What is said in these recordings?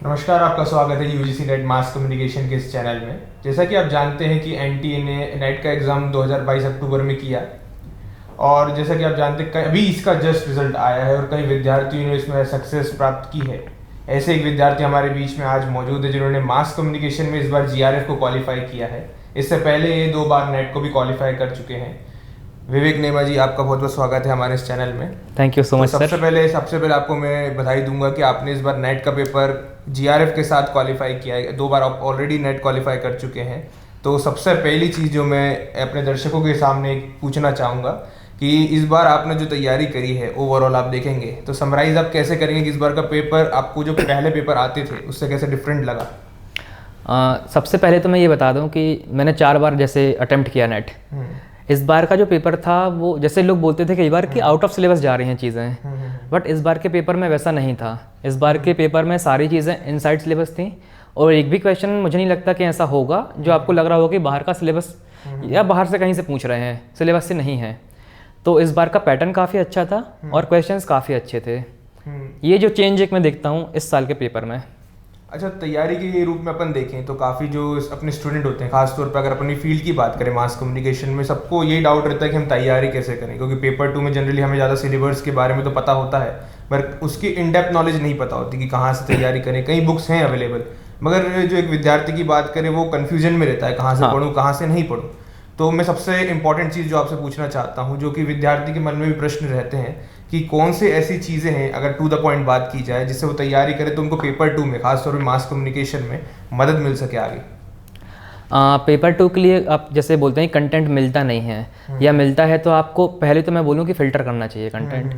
नमस्कार, आपका स्वागत है यूजीसी नेट मास कम्युनिकेशन के इस चैनल में। जैसा कि आप जानते हैं कि एनटीए ने नेट का एग्ज़ाम 2022 अक्टूबर में किया और जैसा कि आप जानते हैं अभी इसका जस्ट रिजल्ट आया है और कई विद्यार्थियों ने इसमें सक्सेस प्राप्त की है। ऐसे एक विद्यार्थी हमारे बीच में आज मौजूद है जिन्होंने मास कम्युनिकेशन में इस बार जीआरएफ को क्वालिफाई किया है। इससे पहले ये 2 बार नेट को भी क्वालिफाई कर चुके हैं। विवेक नेमा जी, आपका बहुत बहुत स्वागत है हमारे इस चैनल में। Thank you so much sir. सबसे पहले आपको मैं बधाई दूंगा कि आपने इस बार नेट का पेपर जीआरएफ के साथ क्वालिफाई किया है। 2 बार आप ऑलरेडी नेट क्वालिफाई कर चुके हैं। तो सबसे पहली चीज़ जो मैं अपने दर्शकों के सामने पूछना चाहूँगा कि इस बार आपने जो तैयारी करी है ओवरऑल आप देखेंगे तो समराइज आप कैसे करेंगे कि इस बार का पेपर आपको जो पहले पेपर आते थे उससे कैसे डिफरेंट लगा? सबसे पहले तो मैं ये बता दूं कि मैंने 4 बार जैसे अटेम्प्ट किया नेट। इस बार का जो पेपर था वो जैसे लोग बोलते थे कई बार कि आउट ऑफ सिलेबस जा रही हैं चीज़ें, बट इस बार के पेपर में वैसा नहीं था। इस बार के पेपर में सारी चीज़ें इनसाइड सिलेबस थी और एक भी क्वेश्चन मुझे नहीं लगता कि ऐसा होगा जो आपको लग रहा होगा कि बाहर का सिलेबस या बाहर से कहीं से पूछ रहे हैं, सिलेबस से नहीं है। तो इस बार का पैटर्न काफ़ी अच्छा था और क्वेश्चंस काफ़ी अच्छे थे। ये जो चेंज एक मैं देखता हूँ इस साल के पेपर में। अच्छा, तैयारी के रूप में अपन देखें तो काफ़ी जो अपने स्टूडेंट होते हैं, खासतौर पर अगर अपनी फील्ड की बात करें मास कम्युनिकेशन में, सबको यही डाउट रहता है कि हम तैयारी कैसे करें, क्योंकि पेपर 2 में जनरली हमें ज़्यादा सिलेबस के बारे में तो पता होता है पर उसकी इन डेप्थ नॉलेज नहीं पता होती कि कहाँ से तैयारी करें। कई बुक्स हैं अवेलेबल, मगर जो एक विद्यार्थी की बात करें वो कन्फ्यूजन में रहता है कहाँ से पढ़ूँ कहाँ से नहीं पढ़ूँ। तो मैं सबसे इंपॉर्टेंट चीज़ जो आपसे पूछना चाहता हूँ, जो कि विद्यार्थी के मन में भी प्रश्न रहते हैं कि कौन से ऐसी चीज़ें हैं अगर टू द पॉइंट बात की जाए जिससे वो तैयारी करे तो उनको पेपर 2 में खासतौर पर मास कम्युनिकेशन में मदद मिल सके आगे। पेपर 2 के लिए आप जैसे बोलते हैं कंटेंट मिलता नहीं है या मिलता है तो आपको पहले तो मैं बोलूँ कि फ़िल्टर करना चाहिए कंटेंट।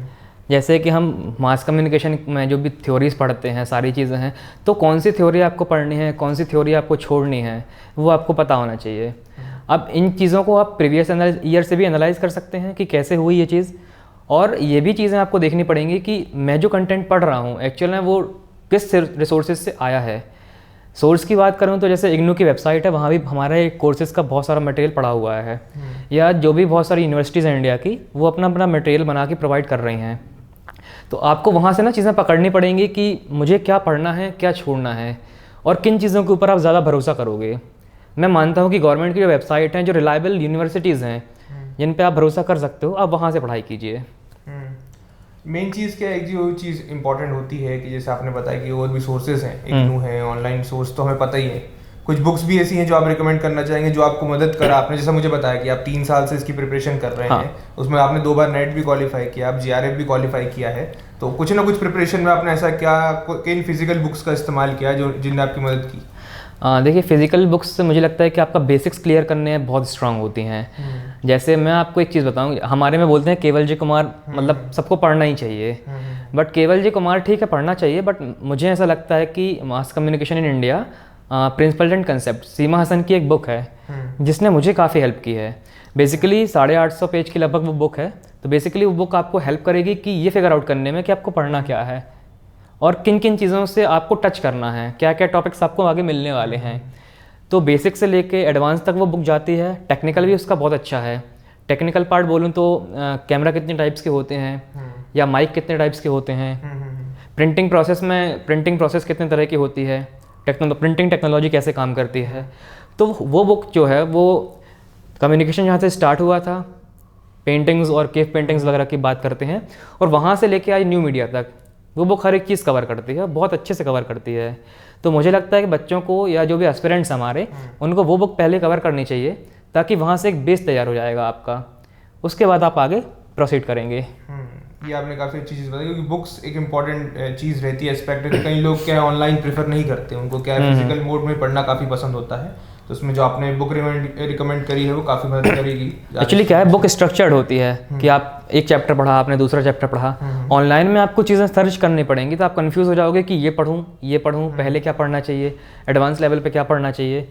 जैसे कि हम मास कम्युनिकेशन में जो भी थ्योरीज पढ़ते हैं, सारी चीज़ें हैं, तो कौन सी थ्योरी आपको पढ़नी है, कौन सी थ्योरी आपको छोड़नी है, वो आपको पता होना चाहिए। अब इन चीज़ों को आप प्रीवियस ईयर से भी एनालाइज कर सकते हैं कि कैसे हुई ये चीज़, और ये भी चीज़ें आपको देखनी पड़ेंगी कि मैं जो कंटेंट पढ़ रहा हूँ एक्चुअल में वो किस रिसोर्सेज से आया है। सोर्स की बात करूँ तो जैसे इग्नू की वेबसाइट है, वहाँ भी हमारे कोर्सेज़ का बहुत सारा मटेरियल पड़ा हुआ है, या जो भी बहुत सारी यूनिवर्सिटीज़ हैं इंडिया की, वो अपना अपना मटेरियल बना के प्रोवाइड कर रही हैं। तो आपको वहाँ से ना चीज़ें पकड़नी पड़ेंगी कि मुझे क्या पढ़ना है, क्या छोड़ना है, और किन चीज़ों के ऊपर आप ज़्यादा भरोसा करोगे। मैं मानता हूँ कि गवर्नमेंट की जो वेबसाइट हैं, जो रिलायबल यूनिवर्सिटीज़ हैं जिन पे आप भरोसा कर सकते हो, आप वहाँ से पढ़ाई कीजिए। मेन चीज़ क्या है, जो चीज़ इंपॉर्टेंट होती है कि जैसे आपने बताया कि और भी सोर्सेज हैं, इग्नू है, ऑनलाइन सोर्स तो हमें पता ही है। कुछ बुक्स भी ऐसी हैं जो आप रिकमेंड करना चाहेंगे जो आपको मदद करा? आपने जैसा मुझे बताया कि आप 3 साल से इसकी प्रिपरेशन कर रहे हैं, उसमें आपने 2 बार नेट भी क्वालिफाई किया, आप जीआरएफ भी क्वालिफाई किया है, तो कुछ ना कुछ प्रिपरेशन में आपने ऐसा क्या किन फिजिकल बुक्स का इस्तेमाल किया जो जिनने आपकी मदद की? देखिए, फिजिकल बुक्स से मुझे लगता है कि आपका बेसिक्स क्लियर करने में बहुत स्ट्रांग होती हैं। जैसे मैं आपको एक चीज़ बताऊं, हमारे में बोलते हैं केवल जी कुमार, मतलब सबको पढ़ना ही चाहिए, बट केवल जी कुमार ठीक है पढ़ना चाहिए, बट मुझे ऐसा लगता है कि mass communication in India principle and concept, Seema Hasan की एक बुक है जिसने मुझे काफ़ी हेल्प की है। बेसिकली 850 पेज की लगभग वो बुक है। तो बेसिकली वो बुक आपको हेल्प करेगी कि ये फिगर आउट करने में कि आपको पढ़ना क्या है और किन किन चीज़ों से आपको टच करना है, क्या क्या टॉपिक्स आपको आगे मिलने वाले हैं। तो बेसिक से लेके एडवांस तक वो बुक जाती है। टेक्निकल भी उसका बहुत अच्छा है। टेक्निकल पार्ट बोलूँ तो कैमरा कितने टाइप्स के होते हैं या माइक कितने टाइप्स के होते हैं, प्रिंटिंग प्रोसेस कितने तरह की होती है, प्रिंटिंग टेक्नोलॉजी कैसे काम करती है। तो वो बुक जो है वो कम्युनिकेशन जहाँ से स्टार्ट हुआ था, पेंटिंग्स और केव पेंटिंग्स वगैरह की बात करते हैं, और वहाँ से लेके आज न्यू मीडिया तक वो बुक हर एक चीज़ कवर करती है, बहुत अच्छे से कवर करती है। तो मुझे लगता है कि बच्चों को या जो भी एस्पिरेंट्स हमारे, उनको वो बुक पहले कवर करनी चाहिए ताकि वहाँ से एक बेस तैयार हो जाएगा आपका, उसके बाद आप आगे प्रोसीड करेंगे। ये आपने काफ़ी अच्छी चीज़ बताई, क्योंकि बुक्स एक इंपॉर्टेंट चीज़ रहती है, एस्पेक्ट है। कई लोग क्या ऑनलाइन प्रेफर नहीं करते, उनको क्या फिजिकल मोड में पढ़ना काफ़ी पसंद होता है। तो उसमें जो आपने बुक रिकमेंड करी है वो काफ़ी मदद करेगी। एक्चुअली क्या है, बुक स्ट्रक्चर्ड होती है कि आप एक चैप्टर पढ़ा, आपने दूसरा चैप्टर पढ़ा। ऑनलाइन में आपको चीज़ें सर्च करनी पड़ेंगी तो आप कंफ्यूज हो जाओगे कि ये पढ़ूँ, पहले क्या पढ़ना चाहिए, एडवांस लेवल पे क्या पढ़ना चाहिए।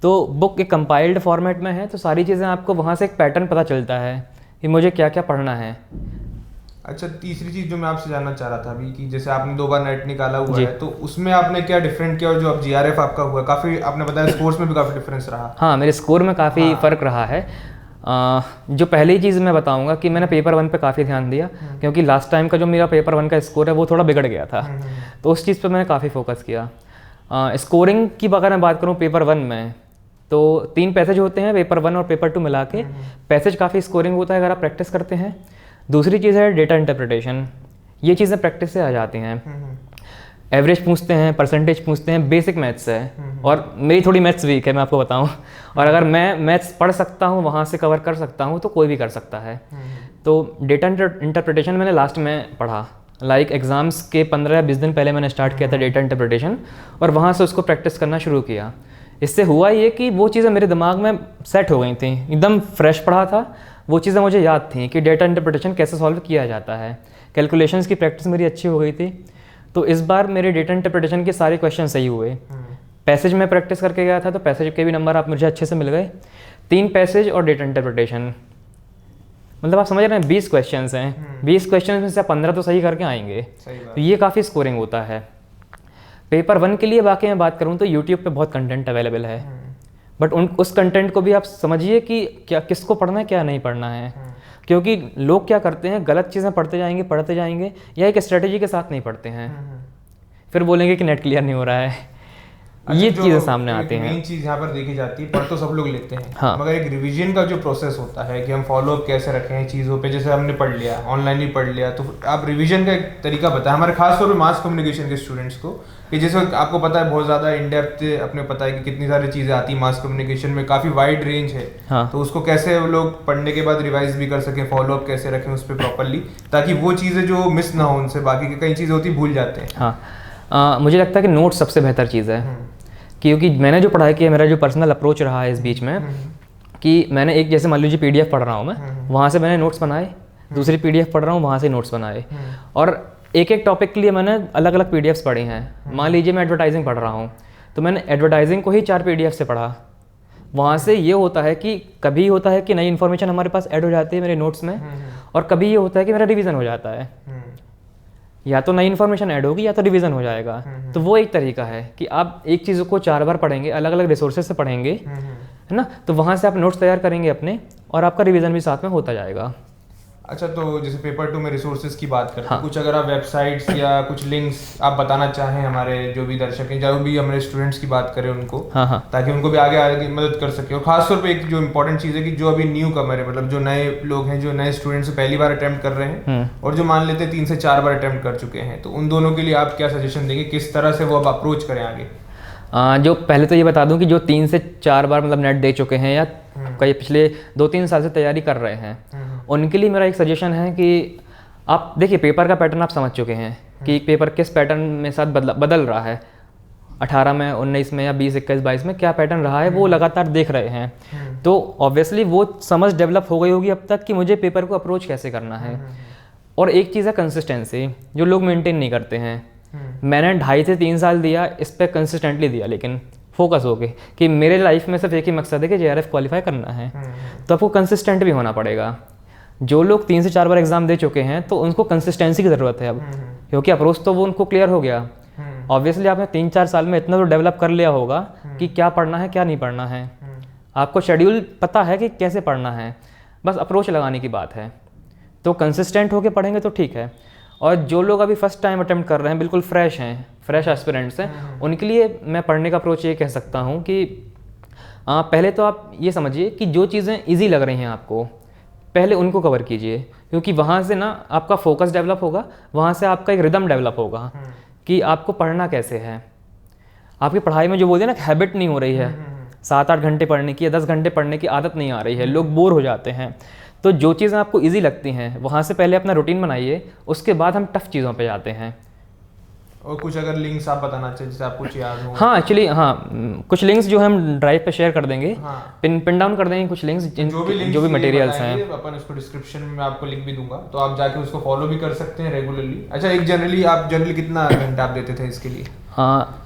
तो बुक एक कंपाइल्ड फॉर्मेट में है, तो सारी चीज़ें आपको वहाँ से एक पैटर्न पता चलता है कि मुझे क्या क्या पढ़ना है। अच्छा, तीसरी चीज़ जो मैं आपसे जानना चाह रहा था अभी कि जैसे आपने 2 बार नेट निकाला हुआ है, तो उसमें आपने क्या डिफरेंट किया, और जो अब जीआरएफ आपका हुआ काफ़ी, आपने बताया स्कोर्स में भी काफ़ी डिफरेंस रहा। हाँ, मेरे स्कोर में काफ़ी फ़र्क रहा है। जो पहली चीज़ मैं बताऊंगा कि मैंने पेपर 1 पे काफ़ी ध्यान दिया, क्योंकि लास्ट टाइम का जो मेरा पेपर 1 का स्कोर है वो थोड़ा बिगड़ गया था, तो उस चीज़ पे मैंने काफ़ी फोकस किया। स्कोरिंग की अगर मैं बात करूँ पेपर 1 में, तो 3 पैसेज होते हैं पेपर 1 और पेपर 2 मिला के। पैसेज काफ़ी स्कोरिंग होता है अगर आप प्रैक्टिस करते हैं। दूसरी चीज़ है डेटा इंटरप्रिटेशन, ये चीज़ें प्रैक्टिस से आ जाती हैं। एवरेज पूछते हैं, परसेंटेज पूछते हैं, बेसिक मैथ्स है। और मेरी थोड़ी मैथ्स वीक है, मैं आपको बताऊं। और अगर मैं मैथ्स पढ़ सकता हूं, वहाँ से कवर कर सकता हूं, तो कोई भी कर सकता है। तो डेटा इंटरप्रिटेशन मैंने लास्ट में पढ़ा, लाइक एग्ज़ाम्स के 15 या 20 दिन पहले मैंने स्टार्ट किया था डेटा इंटरप्रिटेशन, और वहाँ से उसको प्रैक्टिस करना शुरू किया। इससे हुआ ये कि वो चीज़ें मेरे दिमाग में सेट हो गई थी, एकदम फ्रेश पढ़ा था, वो चीज़ें मुझे याद थी कि डेटा इंटरप्रिटेशन कैसे सॉल्व किया जाता है। कैलकुलेशंस की प्रैक्टिस मेरी अच्छी हो गई थी। तो इस बार मेरे डेटा इंटरप्रिटेशन के सारे क्वेश्चन सही हुए। पैसेज में प्रैक्टिस करके गया था, तो पैसेज के भी नंबर आप मुझे अच्छे से मिल गए। 3 पैसेज और डेटा इंटरप्रिटेशन, मतलब आप समझ रहे हैं 20 क्वेश्चन हैं। 20 क्वेश्चन में से 15 तो सही करके आएंगे, तो ये काफ़ी स्कोरिंग होता है। पेपर 1 के लिए बाकी मैं बात करूँ तो यूट्यूब पे बहुत कंटेंट अवेलेबल है, बट उस कंटेंट को भी आप समझिए कि क्या किसको पढ़ना है, क्या नहीं पढ़ना है। क्योंकि लोग क्या करते हैं, गलत चीज़ें पढ़ते जाएंगे या एक स्ट्रेटेजी के साथ नहीं पढ़ते हैं, फिर बोलेंगे कि नेट क्लियर नहीं हो रहा है। ये चीज़ें सामने आती हैं। मेन चीज़ यहाँ पर देखी जाती है, पढ़ तो सब लोग लेते हैं, हाँ। मगर एक रिवीजन का जो प्रोसेस होता है कि हम फॉलो अप कैसे रखें चीज़ों पे। जैसे हमने पढ़ लिया, ऑनलाइन ही पढ़ लिया, तो आप रिवीजन का एक तरीका बताएं हमारे खास तौर पे मास कम्युनिकेशन के स्टूडेंट्स को, कि जैसे आपको पता है बहुत ज़्यादा इन डेप्थ अपने पता है कि कितनी सारी चीज़ें आती हैं मास कम्युनिकेशन में, काफ़ी वाइड रेंज है। हाँ। तो उसको कैसे वो लोग पढ़ने के बाद रिवाइज भी कर सकें, फॉलो अप कैसे रखें उस पर प्रॉपरली, ताकि वो चीज़ें जो मिस ना हो उनसे, बाकी की कई चीज़ें होती भूल जाते हैं। हाँ, मुझे लगता है कि नोट्स सबसे बेहतर चीज़ है। क्योंकि मैंने जो पढ़ाई की है, मेरा जो पर्सनल अप्रोच रहा है इस बीच में, कि मैंने एक, जैसे मान लीजिए PDF पढ़ रहा हूँ मैं, वहाँ से मैंने नोट्स बनाए, दूसरी PDF पढ़ रहा हूँ, वहाँ से नोट्स बनाए, और एक एक टॉपिक के लिए मैंने अलग अलग PDFs पढ़ी हैं। मान लीजिए मैं एडवर्टाइजिंग पढ़ रहा हूँ, तो मैंने एडवर्टाइजिंग को ही 4 PDF से पढ़ा। वहाँ से ये होता है कि कभी होता है कि नई इन्फॉर्मेशन हमारे पास ऐड हो जाती है मेरे नोट्स में, और कभी ये होता है कि मेरा रिवीजन हो जाता है। या तो नई इन्फॉर्मेशन ऐड होगी या तो रिवीजन हो जाएगा। तो वो एक तरीका है कि आप एक चीज़ को 4 बार पढ़ेंगे, अलग अलग रिसोर्सेज से पढ़ेंगे, है ना, तो वहाँ से आप नोट्स तैयार करेंगे अपने, और आपका रिवीजन भी साथ में होता जाएगा। अच्छा, तो जैसे पेपर 2 में रिसोर्सेज की बात करते हैं, हाँ। कुछ अगर आप वेबसाइट्स या कुछ लिंक्स आप बताना चाहें हमारे जो भी दर्शक हैं, जो भी हमारे स्टूडेंट्स की बात करें उनको, हाँ, ताकि उनको भी आगे आगे मदद कर सके। और खासतौर पे एक जो इम्पोर्टेंट चीज़ है कि जो अभी न्यू कमर है, मतलब जो नए लोग हैं, जो नए स्टूडेंट्स पहली बार अटेम्प्ट कर रहे हैं, और जो मान लेते हैं 3 से 4 बार अटेम्प्ट कर चुके हैं, तो उन दोनों के लिए आप क्या सजेशन देंगे, किस तरह से वो अब अप्रोच करें आगे? जो पहले तो ये बता दूं कि जो 3 से 4 बार मतलब नेट दे चुके हैं, या कई पिछले 2-3 साल से तैयारी कर रहे हैं, उनके लिए मेरा एक सजेशन है कि आप देखिए, पेपर का पैटर्न आप समझ चुके हैं कि पेपर किस पैटर्न में साथ बदल रहा है। 18 में, 19 में, या 20, 21, 22 में क्या पैटर्न रहा है, वो लगातार देख रहे हैं। तो ऑब्वियसली वो समझ डेवलप हो गई होगी अब तक कि मुझे पेपर को अप्रोच कैसे करना है। और एक चीज़ है कंसिस्टेंसी, जो लोग मेंटेन नहीं करते हैं। मैंने 2.5 से 3 साल दिया, इस पर कंसिस्टेंटली दिया, लेकिन फोकस हो गए कि मेरे लाइफ में सिर्फ एक ही मकसद है कि JRF क्वालिफाई करना है। तो आपको कंसिस्टेंट भी होना पड़ेगा। जो लोग 3 से 4 बार एग्जाम दे चुके हैं, तो उनको कंसिस्टेंसी की ज़रूरत है अब, क्योंकि अप्रोच तो वो उनको क्लियर हो गया। ऑब्वियसली आपने 3-4 साल में इतना तो डेवलप कर लिया होगा कि क्या पढ़ना है, क्या नहीं पढ़ना है। आपको शेड्यूल पता है कि कैसे पढ़ना है, बस अप्रोच लगाने की बात है। तो कंसिस्टेंट होकर पढ़ेंगे तो ठीक है। और जो लोग अभी फर्स्ट टाइम अटेम्प्ट कर रहे हैं, बिल्कुल फ्रेश हैं, फ्रेश एस्पिरेंट्स हैं, उनके लिए मैं पढ़ने का अप्रोच ये कह सकता हूँ कि पहले तो आप ये समझिए कि जो चीज़ें ईजी लग रही हैं आपको, पहले उनको कवर कीजिए, क्योंकि वहाँ से ना आपका फोकस डेवलप होगा, वहाँ से आपका एक रिदम डेवलप होगा कि आपको पढ़ना कैसे है। आपकी पढ़ाई में जो बोलते हैं ना, हैबिट नहीं हो रही है, 7-8 घंटे पढ़ने की या 10 घंटे पढ़ने की आदत नहीं आ रही है, लोग बोर हो जाते हैं। तो जो चीज़ें आपको इजी लगती हैं, वहाँ से पहले अपना रूटीन बनाइए, उसके बाद हम टफ चीज़ों पे जाते हैं। और कुछ अगर लिंक्स आप बताना चाहिए, जैसे आपको कुछ याद हो? हाँ, एक्चुअली कुछ लिंक्स जो हम ड्राइव पे शेयर कर देंगे, पिन डाउन कर देंगे कुछ लिंक्स, जो भी मटेरियल्स हैं, अपन उसको डिस्क्रिप्शन में आपको लिंक भी दूंगा, तो आप जाके उसको फॉलो भी कर सकते हैं रेगुलरली। अच्छा, एक जनरली कितना घंटा आप देते थे इसके लिए? हाँ,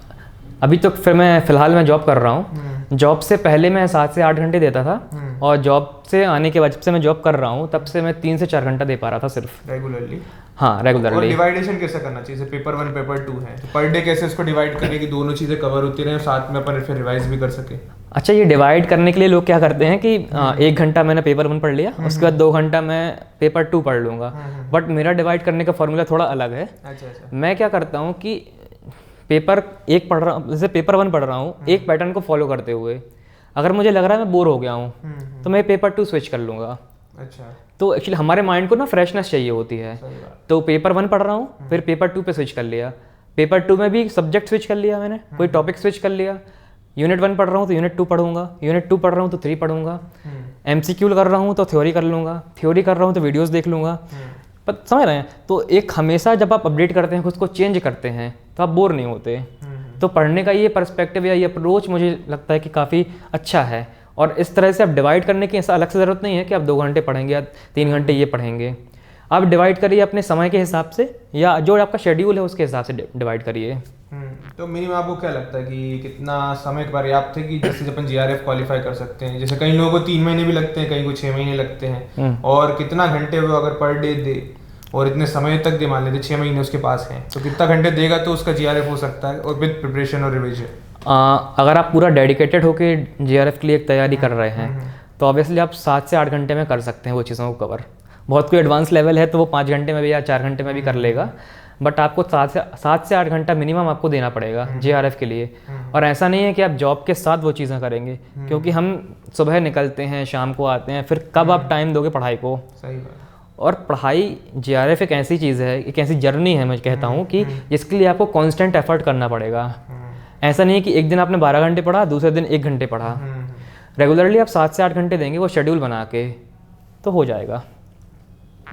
अभी तो फिर मैं फ़िलहाल मैं जॉब कर रहा हूँ। जॉब से पहले मैं 7 से 8 घंटे देता था, और जॉब से आने के बाद जब से मैं जॉब कर रहा हूँ, तब से मैं 3 से 4 घंटा दे पा रहा था सिर्फ रेगुलरली। हाँ, रेगुलरली। और डिवाइडेशन कैसे करना चाहिए? पेपर 1 पेपर 2 है, तो पर डे कैसे उसको डिवाइड करें कि दोनों चीज़ें कवर होती रहें, साथ में अपन फिर रिवाइज भी कर सके? अच्छा, ये डिवाइड करने के लिए लोग क्या करते हैं कि 1 घंटा मैंने पेपर 1 पढ़ लिया, उसके बाद 2 घंटा मैं पेपर 2 पढ़ लूँगा। बट मेरा डिवाइड करने का फॉर्मूला थोड़ा अलग है। अच्छा। मैं क्या करता हूँ कि पेपर एक पढ़ रहा हूँ, जैसे पेपर 1 पढ़ रहा हूँ एक पैटर्न को फॉलो करते हुए, अगर मुझे लग रहा है मैं बोर हो गया हूँ तो मैं पेपर 2 स्विच कर लूँगा। अच्छा। तो एक्चुअली हमारे माइंड को ना फ्रेशनेस चाहिए होती है, तो पेपर 1 पढ़ रहा हूँ फिर पेपर 2 पे स्विच कर लिया, पेपर 2 में भी सब्जेक्ट स्विच कर लिया मैंने, कोई टॉपिक स्विच कर लिया, यूनिट 1 पढ़ रहा हूँ तो यूनिट 2 पढ़ूंगा, यूनिट 2 पढ़ रहा हूँ तो 3 पढ़ूंगा, MCQ कर रहा हूँ तो थ्योरी कर लूँगा, थ्योरी कर रहा हूँ तो वीडियोज़ देख लूँगा। पर समझ रहे हैं, तो एक हमेशा जब आप अपडेट करते हैं, खुद को चेंज करते हैं तो आप बोर नहीं होते। तो पढ़ने का ये पर्सपेक्टिव या ये अप्रोच मुझे लगता है कि काफ़ी अच्छा है, और इस तरह से आप डिवाइड करने की ऐसा अलग से ज़रूरत नहीं है कि आप 2 घंटे पढ़ेंगे या 3 घंटे ये पढ़ेंगे। आप डिवाइड करिए अपने समय के हिसाब से, या जो आपका शेड्यूल है उसके हिसाब से डिवाइड करिए। तो मिनिमम आपको क्या लगता है कि कितना समय पर्याप्त है कि जैसे अपन GRF क्वालिफाई कर सकते हैं? जैसे कई लोगों को 3 महीने भी लगते हैं, कई को 6 महीने लगते हैं, और कितना घंटे वो अगर पर डे दे और इतने समय तक दे, मान लेते 6 महीने उसके पास हैं, तो कितना घंटे देगा तो उसका GRF हो सकता है, और विद प्रिपरेशन और रिविजन? अगर आप पूरा डेडिकेटेड होकर GRF के लिए एक तैयारी कर रहे हैं तो ऑब्वियसली आप 7 से 8 घंटे में कर सकते हैं वो चीज़ों को कवर। बहुत कोई एडवांस लेवल है तो वो 5 घंटे में भी या 4 घंटे में भी कर लेगा, बट आपको 7 से 8 घंटा मिनिमम आपको देना पड़ेगा GRF के लिए। और ऐसा नहीं है कि आप जॉब के साथ वो चीज़ें करेंगे, क्योंकि हम सुबह निकलते हैं शाम को आते हैं, फिर कब आप टाइम दोगे पढ़ाई को? सही बात। और पढ़ाई GRF एक ऐसी चीज़ है, एक ऐसी जर्नी है मैं कहता हूँ कि जिसके लिए आपको कॉन्स्टेंट एफर्ट करना पड़ेगा। ऐसा नहीं है कि एक दिन आपने 12 घंटे पढ़ा, दूसरे दिन 1 घंटे पढ़ा। रेगुलरली आप 7 से 8 घंटे देंगे वो शेड्यूल बना के, तो हो जाएगा।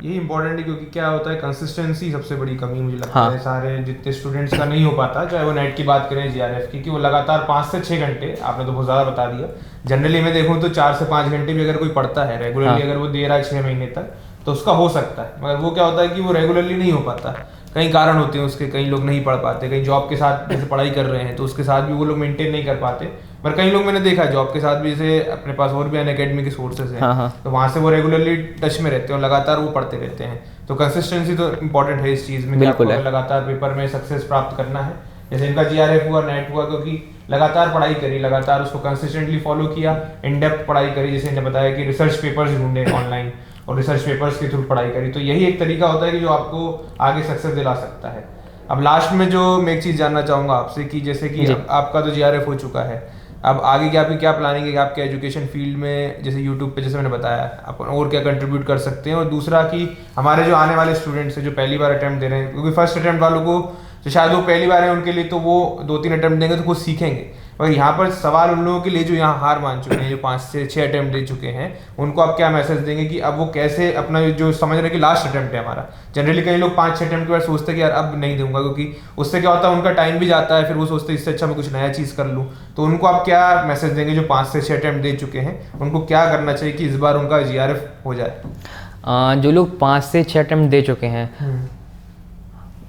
ये इंपॉर्टेंट है, क्योंकि क्या होता है, कंसिस्टेंसी सबसे बड़ी कमी मुझे लगता है सारे जितने स्टूडेंट्स का नहीं हो पाता, चाहे वो नेट की बात करें GRF की, कि वो लगातार 5 से 6 घंटे, आपने तो बहुत ज़्यादा बता दिया, जनरली मैं देखूँ तो 4 से 5 घंटे भी अगर कोई पढ़ता है रेगुलरली, अगर वो दे रहा है 6 महीने तक, तो उसका हो सकता है। मगर वो क्या होता है कि वो रेगुलरली नहीं हो पाता, कई कारण होते हैं उसके, कई लोग नहीं पढ़ पाते, कई जॉब के साथ जैसे पढ़ाई कर रहे हैं तो उसके साथ भी वो लोग मेंटेन नहीं कर पाते। पर कई लोग मैंने देखा है जॉब के साथ भी, जैसे अपने पास और भी अनअकैडमी के सोर्सेज हैं, तो वहाँ से वो रेगुलरली टच में रहते हैं और लगातार वो पढ़ते रहते हैं। तो कंसिस्टेंसी तो इंपॉर्टेंट है इस चीज़ में कि आपको लगातार पेपर में सक्सेस प्राप्त करना है। जैसे इनका GRF हुआ, नेट हुआ, क्योंकि लगातार पढ़ाई करी, लगातार उसको कंसिस्टेंटली फॉलो किया, इन डेप्थ पढ़ाई करी, जैसे इन्हें बताया कि रिसर्च पेपर्स ढूंढे ऑनलाइन और रिसर्च पेपर्स के थ्रू पढ़ाई करी, तो यही एक तरीका होता है कि जो आपको आगे सक्सेस दिला सकता है। अब लास्ट में जो मैं एक चीज़ जानना चाहूँगा आपसे कि जैसे कि आपका तो GRF हो चुका है, अब आगे की आपकी क्या प्लानिंग है कि आपके एजुकेशन फील्ड में, जैसे यूट्यूब पे जैसे मैंने बताया, आप और क्या कंट्रीब्यूट कर सकते हैं? और दूसरा कि हमारे जो आने वाले स्टूडेंट्स हैं जो पहली बार अटैम्प्ट दे रहे हैं, क्योंकि फर्स्ट अटैम्प्ट वालों को तो शायद वो पहली बार है उनके लिए, तो वो 2-3 अटैम्प्ट देंगे तो कुछ सीखेंगे, और यहाँ पर सवाल उन लोगों के लिए जो यहाँ हार मान चुके हैं, जो 5 से 6 अटैम्प्ट दे चुके हैं, उनको आप क्या मैसेज देंगे कि अब वो कैसे अपना जो समझ रहे हैं कि लास्ट अटैम्प्ट है हमारा। जनरली कई लोग 5-6 अटैम्प्ट के बाद सोचते हैं कि यार अब नहीं दूंगा, क्योंकि उससे क्या होता है उनका टाइम भी जाता है, फिर वो सोचते हैं इससे अच्छा मैं कुछ नया चीज़ कर लूँ। तो उनको आप क्या मैसेज देंगे जो 5 से 6 अटैम्प्ट दे चुके हैं, उनको क्या करना चाहिए कि इस बार उनका GRF हो जाए? जो लोग 5 से 6 अटैम्प्ट दे चुके हैं,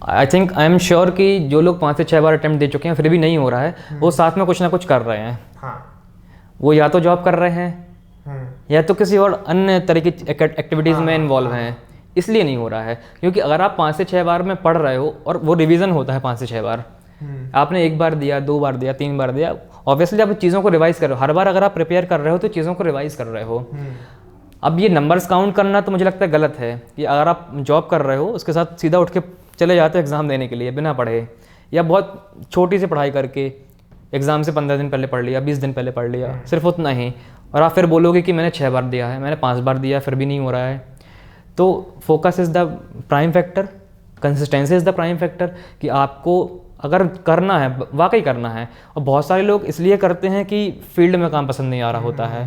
आई एम श्योर कि जो लोग 5 से 6 बार अटैम्प्ट दे चुके हैं फिर भी नहीं हो रहा है, वो साथ में कुछ ना कुछ कर रहे हैं। वो या तो जॉब कर रहे हैं या तो किसी और अन्य तरह की एक्टिविटीज़ में इन्वॉल्व हैं, इसलिए नहीं हो रहा है। क्योंकि अगर आप 5 से 6 बार में पढ़ रहे हो और वो रिवीजन होता है 5 से 6 बार, आपने 1 बार दिया, 2 बार दिया, 3 बार दिया, ऑब्वियसली आप चीज़ों को रिवाइज कर रहे हो। हर बार अगर आप प्रिपेयर कर रहे हो तो चीज़ों को रिवाइज कर रहे हो। अब ये नंबर्स काउंट करना तो मुझे लगता है गलत है कि अगर आप जॉब कर रहे हो उसके साथ सीधा उठ के चले जाते हो एग्ज़ाम देने के लिए बिना पढ़े, या बहुत छोटी सी पढ़ाई करके एग्ज़ाम से 15 दिन पहले पढ़ लिया, 20 दिन पहले पढ़ लिया, सिर्फ उतना ही, और आप फिर बोलोगे कि मैंने 6 बार दिया है, मैंने 5 बार दिया, फिर भी नहीं हो रहा है। तो focus is the prime factor, consistency is the prime factor, कि आपको अगर करना है, वाकई करना है। और बहुत सारे लोग इसलिए करते हैं कि फील्ड में काम पसंद नहीं आ रहा होता है,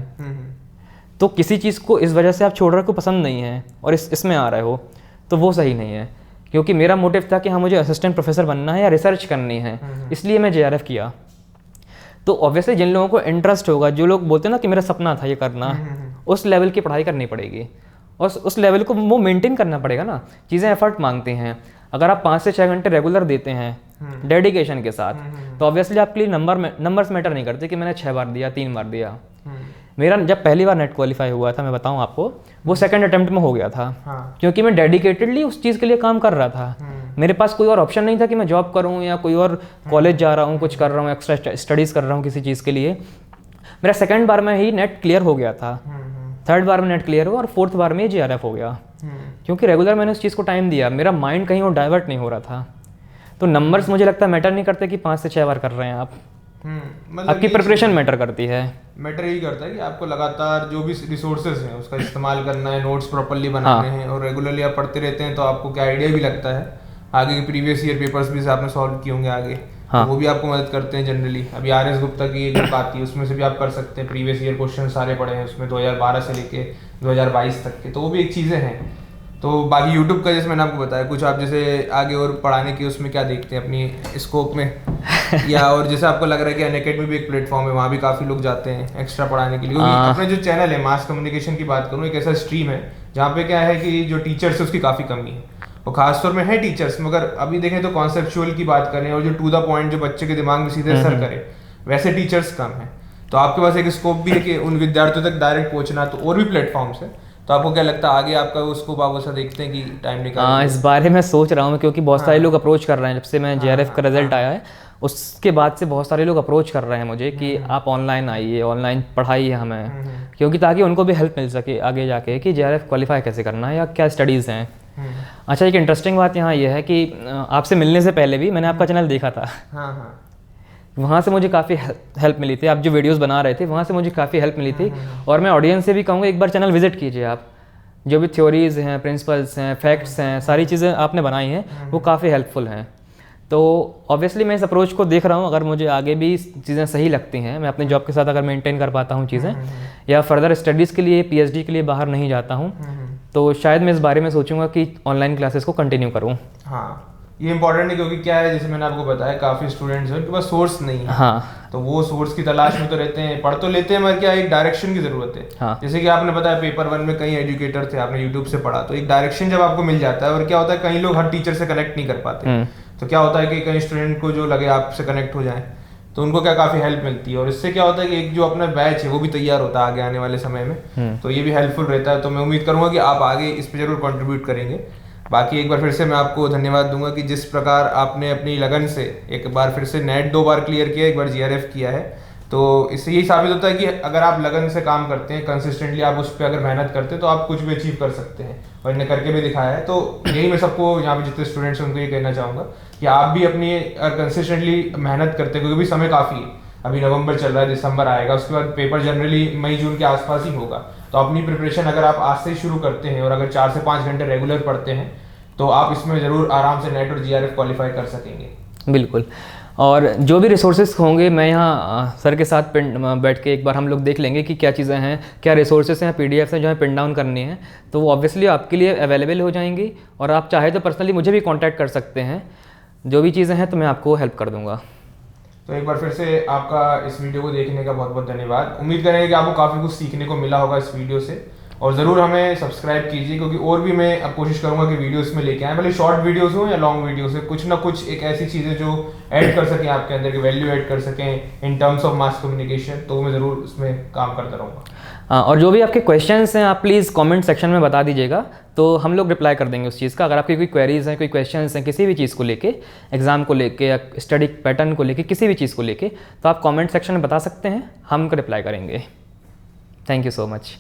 तो किसी चीज़ को इस वजह से आप छोड़ रहे हो पसंद नहीं है और इसमें आ रहे हो, तो वो सही नहीं है। क्योंकि मेरा मोटिव था कि हाँ मुझे असिस्टेंट प्रोफेसर बनना है या रिसर्च करनी है, इसलिए मैं GRF किया। तो ऑब्वियसली जिन लोगों को इंटरेस्ट होगा, जो लोग बोलते हैं ना कि मेरा सपना था ये करना, उस लेवल की पढ़ाई करनी पड़ेगी और उस लेवल को वो मेंटेन करना पड़ेगा ना। चीज़ें एफर्ट मांगती हैं। अगर आप 5 से 6 घंटे रेगुलर देते हैं डेडिकेशन के साथ, तो ऑब्वियसली आपके लिए नंबर्स मैटर नहीं करते कि मैंने 6 बार दिया, 3 बार दिया। मेरा जब पहली बार नेट क्वालिफाई हुआ था, मैं बताऊं आपको, वो सेकंड अटेम्प्ट में हो गया था। क्योंकि मैं डेडिकेटेडली उस चीज़ के लिए काम कर रहा था। मेरे पास कोई और ऑप्शन नहीं था कि मैं जॉब करूं या कोई और कॉलेज जा रहा हूं, कुछ कर रहा हूं, एक्स्ट्रा स्टडीज़ कर रहा हूं किसी चीज़ के लिए। मेरा सेकंड बार में ही नेट क्लियर हो गया था, थर्ड बार में नेट क्लियर हुआ और फोर्थ बार में GRF हो गया। क्योंकि रेगुलर मैंने उस चीज़ को टाइम दिया, मेरा माइंड कहीं और डाइवर्ट नहीं हो रहा था। तो नंबर्स मुझे लगता है मैटर नहीं करते कि 5 से 6 बार कर रहे हैं आप, मतलब आपकी प्रिपरेशन मैटर करती है। मैटर यही करता है कि आपको लगातार जो भी रिसोर्सेज हैं उसका इस्तेमाल करना है, नोट्स प्रॉपर्ली बनाने हैं, और रेगुलरली आप पढ़ते रहते हैं तो आपको क्या आइडिया भी लगता है आगे के प्रीवियस ईयर पेपर्स भी आपने सॉल्व किए होंगे आगे, तो वो भी आपको मदद करते हैं जनरली। अभी RS गुप्ता की एक बुक आती है, उसमें से भी आप कर सकते हैं, प्रीवियस ईयर क्वेश्चन सारे पढ़े हैं उसमें 2012 से लेके 2022 तक के, तो वो भी एक चीज़ें हैं। तो बाकी यूट्यूब का जैसे मैंने आपको बताया, कुछ आप जैसे आगे और पढ़ाने की उसमें क्या देखते हैं अपनी स्कोप में या और जैसे आपको लग रहा है कि अनअकैडमी भी एक प्लेटफॉर्म है, वहाँ भी काफ़ी लोग जाते हैं एक्स्ट्रा पढ़ाने के लिए, क्योंकि अपने जो चैनल है मास कम्युनिकेशन की बात करूँ, एक ऐसा स्ट्रीम है जहाँ पे क्या है कि जो टीचर्स है उसकी काफ़ी कमी है, और खासतौर में है टीचर्स, मगर अभी देखें तो कॉन्सेप्चुअल की बात करें और जो टू द पॉइंट जो बच्चे के दिमाग में सीधे असर करे, वैसे टीचर्स कम है। तो आपके पास एक स्कोप भी है कि उन विद्यार्थियों तक डायरेक्ट पहुंचना, तो और भी प्लेटफॉर्म्स है। तो आपको क्या लगता है आगे आपका वो स्कोप आप ऐसा देखते हैं कि टाइम निकाल? इस बारे में सोच रहा हूँ, क्योंकि बहुत सारे लोग अप्रोच कर रहे हैं, जब से मैं JRF का रिजल्ट आया है उसके बाद से बहुत सारे लोग अप्रोच कर रहे हैं मुझे कि आप ऑनलाइन आइए, ऑनलाइन पढ़ाइए हमें, क्योंकि ताकि उनको भी हेल्प मिल सके आगे जाके कि JRF क्वालिफाई कैसे करना है या क्या स्टडीज़ हैं। अच्छा, एक इंटरेस्टिंग बात यहाँ ये है कि आपसे मिलने से पहले भी मैंने आपका चैनल देखा था। वहाँ से मुझे काफ़ी हेल्प मिली थी, आप जो वीडियोस बना रहे थे वहाँ से मुझे काफ़ी हेल्प मिली थी। और मैं ऑडियंस से भी कहूँगा एक बार चैनल विजिट कीजिए आप, जो भी थ्योरीज़ हैं, प्रिंसिपल्स हैं, फैक्ट्स हैं, सारी चीज़ें आपने बनाई हैं वो काफ़ी हेल्पफुल हैं। तो ऑब्वियसली मैं इस अप्रोच को देख रहा हूँ, अगर मुझे आगे भी चीज़ें सही लगती हैं, मैं अपने जॉब के साथ अगर मेंटेन कर पाता हूँ चीज़ें, या फर्दर स्टडीज़ के लिए PhD के लिए बाहर नहीं जाता हूँ, तो शायद मैं इस बारे में सोचूंगा कि ऑनलाइन क्लासेस को कंटिन्यू करूँ। हाँ, ये इंपॉर्टेंट है, क्योंकि क्या है जैसे मैंने आपको बताया काफ़ी स्टूडेंट्स हैं उनके पास सोर्स नहीं है। हाँ, तो वो सोर्स की तलाश में तो रहते हैं, पढ़ तो लेते हैं, मगर क्या एक डायरेक्शन की ज़रूरत है। हाँ। जैसे कि आपने बताया पेपर 1 में कई एजुकेटर थे, आपने यूट्यूब से पढ़ा, तो एक डायरेक्शन जब आपको मिल जाता है, और क्या होता है कई लोग हर टीचर से कनेक्ट नहीं कर पाते, तो क्या होता है कि कई स्टूडेंट को जो लगे आपसे कनेक्ट हो जाए तो उनको क्या काफ़ी हेल्प मिलती है, और इससे क्या होता है कि एक जो अपना बैच है वो भी तैयार होता है आगे आने वाले समय में, तो ये भी हेल्पफुल रहता है। तो मैं उम्मीद करूँगा कि आप आगे इस पर जरूर कंट्रीब्यूट करेंगे। बाकी एक बार फिर से मैं आपको धन्यवाद दूंगा कि जिस प्रकार आपने अपनी लगन से एक बार फिर से नेट 2 बार क्लियर किया, एक बार JRF किया है, तो इससे यही साबित होता है कि अगर आप लगन से काम करते हैं, कंसिस्टेंटली आप उस पर अगर मेहनत करते हैं तो आप कुछ भी अचीव कर सकते हैं, और इन्हें करके भी दिखाया है। तो यही मैं सबको यहाँ पे जितने स्टूडेंट्स हैं उनको ये कहना चाहूँगा कि आप भी अपनी कंसिस्टेंटली मेहनत करते हैं, क्योंकि अभी समय काफ़ी है, अभी नवंबर चल रहा है, दिसंबर आएगा, उसके बाद पेपर जनरली मई जून के आसपास ही होगा। तो अपनी प्रिपरेशन अगर आप आज से ही शुरू करते हैं और अगर 4 से 5 घंटे रेगुलर पढ़ते हैं तो आप इसमें ज़रूर आराम से नेट और JRF क्वालिफाई कर सकेंगे। बिल्कुल। और जो भी रिसोर्सेज होंगे मैं यहाँ सर के साथ बैठ के एक बार हम लोग देख लेंगे कि क्या चीज़ें हैं, क्या रिसोर्सेज हैं, PDFs हैं जो हमें पिन डाउन करनी है, तो वो ऑब्वियसली आपके लिए अवेलेबल हो जाएंगी, और आप चाहे तो पर्सनली मुझे भी कांटेक्ट कर सकते हैं, जो भी चीज़ें हैं तो मैं आपको हेल्प कर दूँगा। तो एक बार फिर से आपका इस वीडियो को देखने का बहुत बहुत धन्यवाद। उम्मीद करेंगे कि आपको काफ़ी कुछ सीखने को मिला होगा इस वीडियो से, और ज़रूर हमें सब्सक्राइब कीजिए, क्योंकि और भी मैं अब कोशिश करूंगा कि वीडियोस में लेके आएँ, भले शॉर्ट वीडियोस हो या लॉन्ग वीडियोस हो, कुछ ना कुछ एक ऐसी चीज़ें जो ऐड कर सकें आपके अंदर की वैल्यू ऐड कर सकें in terms of mass communication, तो मैं ज़रूर उसमें काम करता रहूँगा। और जो भी आपके क्वेश्चंस हैं आप प्लीज़ कमेंट सेक्शन में बता दीजिएगा, तो हम लोग रिप्लाई कर देंगे उस चीज़ का। अगर आपकी कोई क्वेरीज हैं, कोई क्वेश्चंस हैं किसी भी चीज़ को लेके, एग्जाम को लेके या स्टडी पैटर्न को लेके, किसी भी चीज़ को लेके, तो आप कमेंट सेक्शन में बता सकते हैं, हम उनको रिप्लाई करेंगे। Thank you so much.